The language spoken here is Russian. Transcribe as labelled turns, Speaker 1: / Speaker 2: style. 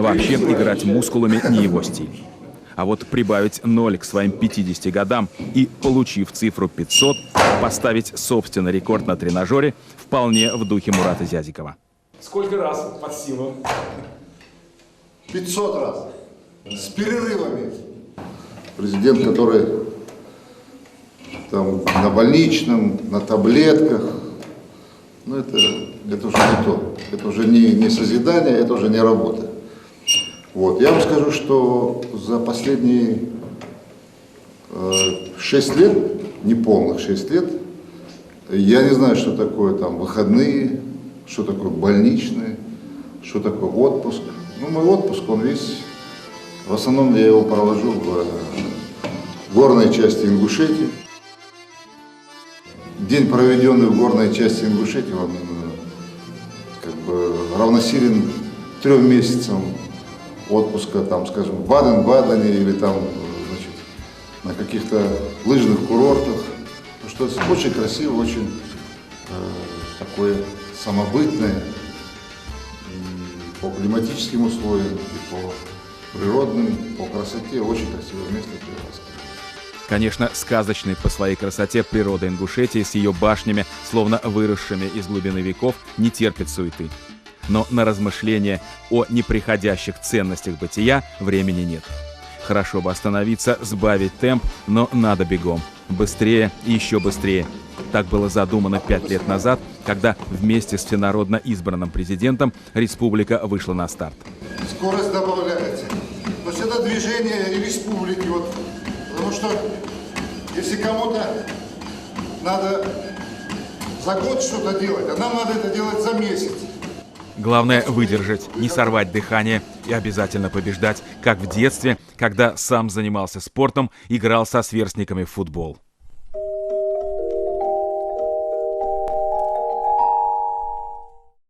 Speaker 1: Вообще играть мускулами не его стиль. А вот прибавить 0 к своим 50 годам и, получив цифру 500, поставить собственный рекорд на тренажере вполне в духе Мурата Зязикова.
Speaker 2: Сколько раз под силу?
Speaker 3: 500 раз. С перерывами. Президент, который там на больничном, на таблетках, ну это уже не то. Это уже не созидание, это уже не работа. Вот. Я вам скажу, что за последние 6 лет, неполных 6 лет, я не знаю, что такое там выходные, что такое больничные, что такое отпуск. Ну, мой отпуск, он весь, в основном я его провожу в горной части Ингушетии. День, проведенный в горной части Ингушетии, он как бы равносилен 3 месяцам отпуска, там, скажем, в Баден-Бадене или там, значит, на каких-то лыжных курортах. Потому что это очень красиво, очень такое самобытное и по климатическим условиям, и по природным, по красоте. Очень красивое место.
Speaker 1: Конечно, сказочной по своей красоте природа Ингушетии с ее башнями, словно выросшими из глубины веков, не терпит суеты. Но на размышления о неприходящих ценностях бытия времени нет. Хорошо бы остановиться, сбавить темп, но надо бегом. Быстрее и еще быстрее. Так было задумано 5 лет назад, когда вместе с всенародно избранным президентом республика вышла на старт.
Speaker 3: Скорость добавляется. То есть это движение республики. Вот, потому что если кому-то надо за год что-то делать, а нам надо это делать за месяц.
Speaker 1: Главное выдержать, не сорвать дыхание и обязательно побеждать, как в детстве, когда сам занимался спортом, играл со сверстниками в футбол.